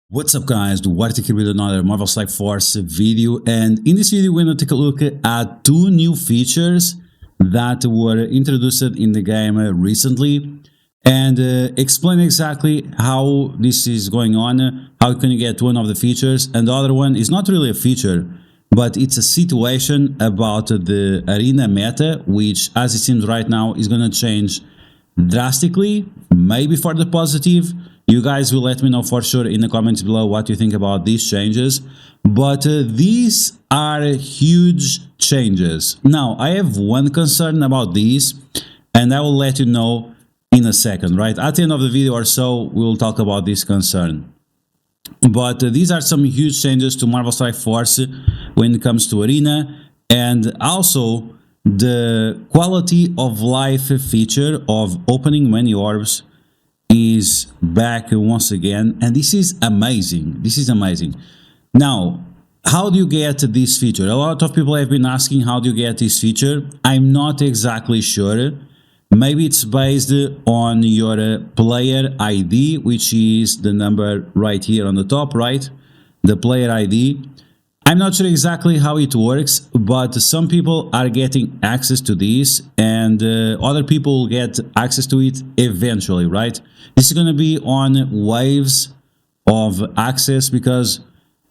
What's up guys, DuArktik here with another Marvel Strike Force video, and in this video we're going to take a look at two new features that were introduced in the game recently and explain exactly how this is going on, how can you get one of the features, and the other one is not really a feature, but it's a situation about the arena meta, which as it seems right now is going to change drastically, maybe for the positive. You guys will let me know for sure in the comments below what you think about these changes, but these are huge changes. Now, I have one concern about these, and I will let you know in a second, right? At the end of the video or so, we'll talk about this concern. But these are some huge changes to Marvel Strike Force when it comes to Arena, and also the quality of life feature of opening many orbs is back once again, and this is amazing. This is amazing. Now, how do you get this feature? A lot of people have been asking how do you get this feature. I'm not exactly sure. Maybe it's based on your player ID, which is the number right here on the top, right? The player ID. I'm not sure exactly how it works, but some people are getting access to this, and other people will get access to it eventually, right? This is going to be on waves of access because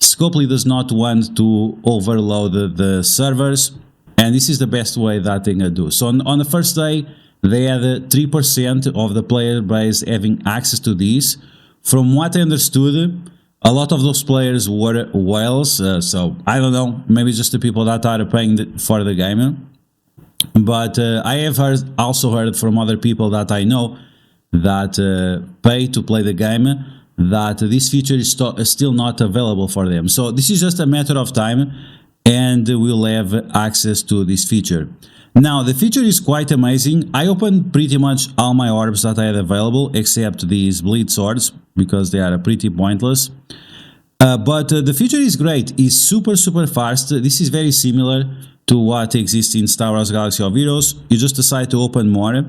Scopely does not want to overload the servers, and this is the best way that they're going to do. So on the first day, they had 3% of the player base having access to this. From what I understood, a lot of those players were whales, so I don't know, maybe just the people that are paying for the game. But I have also heard from other people that I know that pay to play the game that this feature is still not available for them. So this is just a matter of time and we'll have access to this feature. Now, the feature is quite amazing. I opened pretty much all my orbs that I had available, except these bleed swords, because they are pretty pointless. But the feature is great. It's super fast. This is very similar to what exists in Star Wars Galaxy of Heroes. You just decide to open more,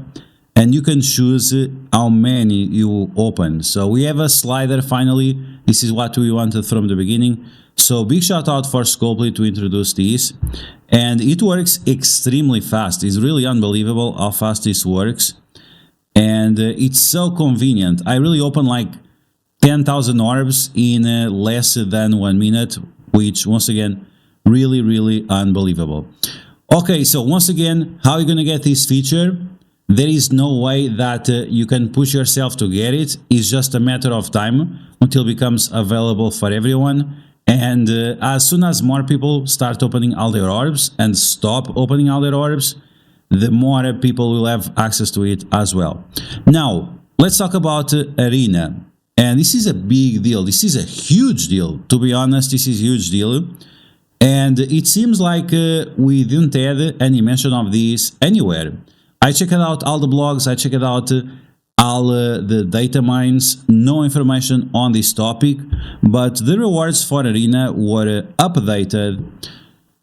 and you can choose how many you open. So we have a slider finally. This is what we wanted from the beginning. So big shout out for Scopely to introduce this, and it works extremely fast. It's really unbelievable how fast this works, and it's so convenient. I really open like 10,000 orbs in less than 1 minute, which once again, really unbelievable. Okay, so once again, how are you gonna get this feature? There is no way that you can push yourself to get it. It's just a matter of time until it becomes available for everyone. And as soon as more people start opening all their orbs and stop opening all their orbs, the more people will have access to it as well. Now, let's talk about Arena. And this is a big deal. This is a huge deal. To be honest, this is a huge deal. And it seems like we didn't have any mention of this anywhere. I checked out all the blogs, I checked out all the data mines, no information on this topic, but the rewards for Arena were updated,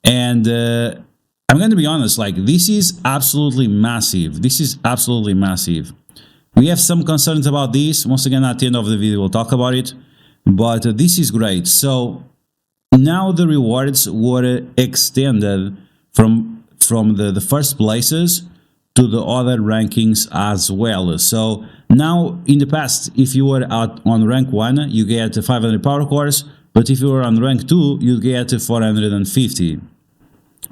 and I'm going to be honest, like, this is absolutely massive. This is absolutely massive. We have some concerns about this. Once again, at the end of the video, we'll talk about it, but this is great. So now the rewards were extended from the first places to the other rankings as well. So now, in the past, if you were on rank 1, you get 500 power cores, but if you were on rank 2, you get 450.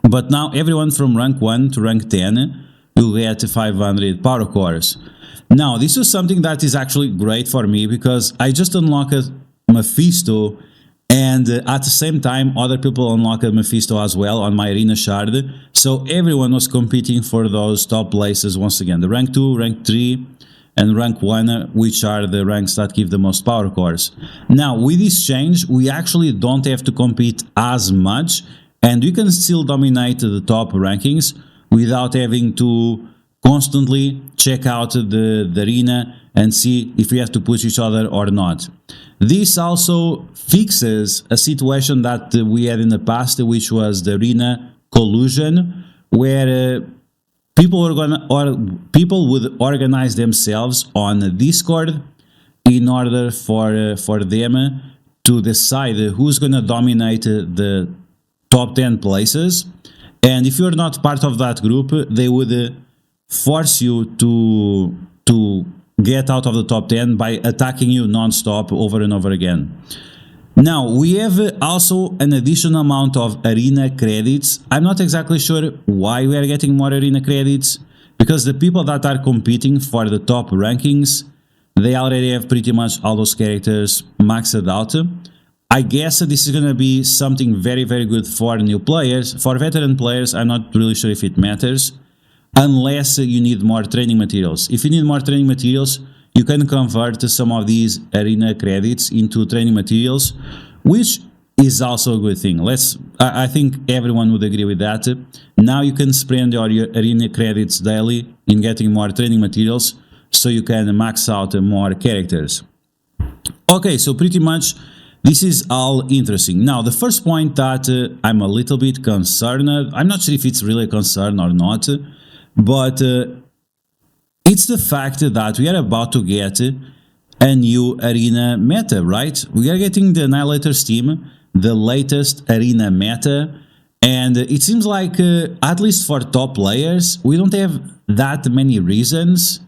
But now everyone from rank 1 to rank 10 will get 500 power cores. Now, this is something that is actually great for me because I just unlocked Mephisto, and at the same time other people unlocked Mephisto as well on my arena shard, so everyone was competing for those top places once again, the rank 2, rank 3 and rank 1, which are the ranks that give the most power cores. Now with this change we actually don't have to compete as much, and we can still dominate the top rankings without having to constantly check out the arena and see if we have to push each other or not. This also fixes a situation that we had in the past, which was the arena collusion, where people would organize themselves on Discord in order for them to decide who's going to dominate the top 10 places. And if you're not part of that group, they would force you to get out of the top 10 by attacking you non-stop over and over again. Now, we have also an additional amount of arena credits. I'm not exactly sure why we are getting more arena credits, because the people that are competing for the top rankings, they already have pretty much all those characters maxed out. I guess this is going to be something very, very good for new players. For veteran players, I'm not really sure if it matters, unless you need more training materials. If you need more training materials, you can convert some of these arena credits into training materials, which is also a good thing. I think everyone would agree with that. Now you can spend your arena credits daily in getting more training materials, so you can max out more characters. Okay, so pretty much this is all interesting. Now, the first point that I'm a little bit concerned, I'm not sure if it's really a concern or not, but it's the fact that we are about to get a new arena meta, right? We are getting the Annihilator's team, the latest arena meta, and it seems like, at least for top players, we don't have that many reasons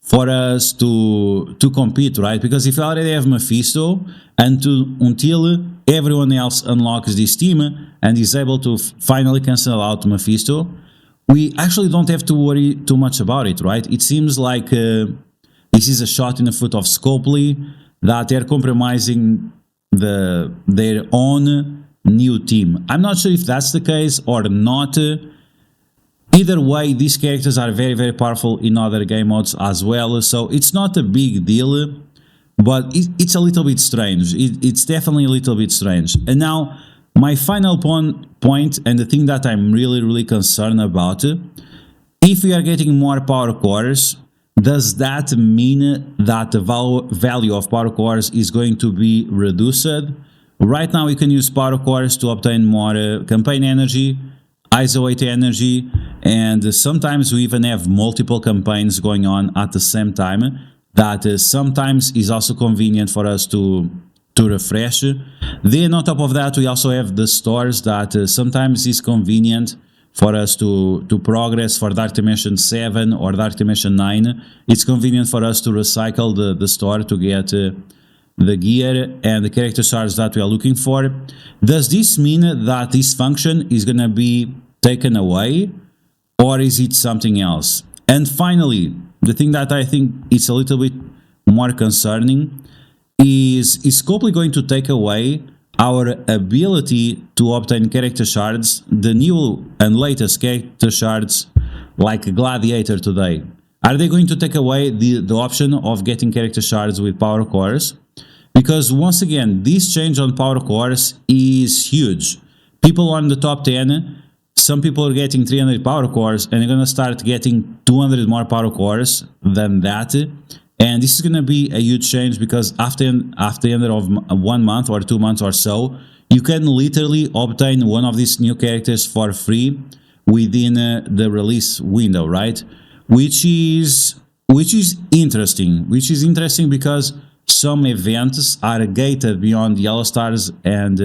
for us to compete, right? Because if you already have Mephisto, and until everyone else unlocks this team and is able to finally cancel out Mephisto, we actually don't have to worry too much about it, right? It seems like this is a shot in the foot of Scopely, that they're compromising their own new team. I'm not sure if that's the case or not. Either way, these characters are very, very powerful in other game modes as well, so it's not a big deal, but it's a little bit strange. It's definitely a little bit strange. And now, my final point, and the thing that I'm really, really concerned about, if we are getting more power cores, does that mean that the value of power cores is going to be reduced? Right now, we can use power cores to obtain more campaign energy, ISO 8 energy, and sometimes we even have multiple campaigns going on at the same time. That sometimes is also convenient for us to refresh. Then on top of that, we also have the stores that sometimes is convenient for us to progress for Dark Dimension 7 or Dark Dimension 9. It's convenient for us to recycle the store to get the gear and the character shards that we are looking for. Does this mean that this function is going to be taken away, or is it something else? And finally, the thing that I think is a little bit more concerning is Scopely going to take away our ability to obtain character shards, the new and latest character shards like Gladiator today? Are they going to take away the option of getting character shards with power cores? Because once again, this change on power cores is huge. People on the top 10, some people are getting 300 power cores, and they're going to start getting 200 more power cores than that. And this is going to be a huge change, because after the end of 1 month or 2 months or so, you can literally obtain one of these new characters for free within the release window, right? Which is interesting. Which is interesting because some events are gated beyond Yellow Stars and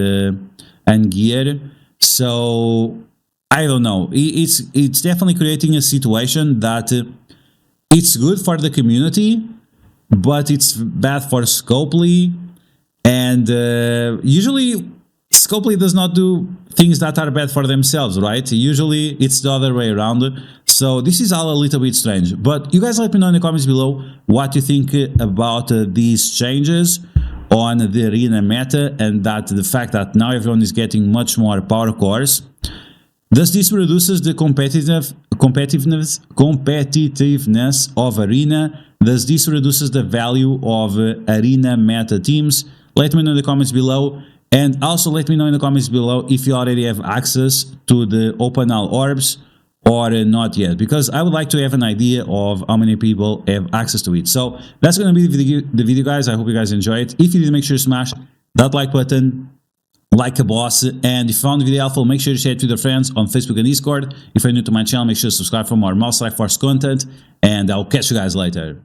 gear. So I don't know. It's definitely creating a situation that it's good for the community, but it's bad for Scopely, and usually Scopely does not do things that are bad for themselves, right? Usually it's the other way around. So this is all a little bit strange. But you guys let me know in the comments below what you think about these changes on the arena meta, and that the fact that now everyone is getting much more power cores. Does this reduces the competitiveness of arena? Does this reduces the value of arena meta teams? Let me know in the comments below. And also let me know in the comments below if you already have access to the open all orbs or not yet, because I would like to have an idea of how many people have access to it. So that's going to be the video, guys. I hope you guys enjoy it. If you did, make sure to smash that like button like a boss, and if you found the video helpful, make sure to share it with your friends on Facebook and Discord. If you're new to my channel, make sure to subscribe for more Mouse Life Force content, and I'll catch you guys later.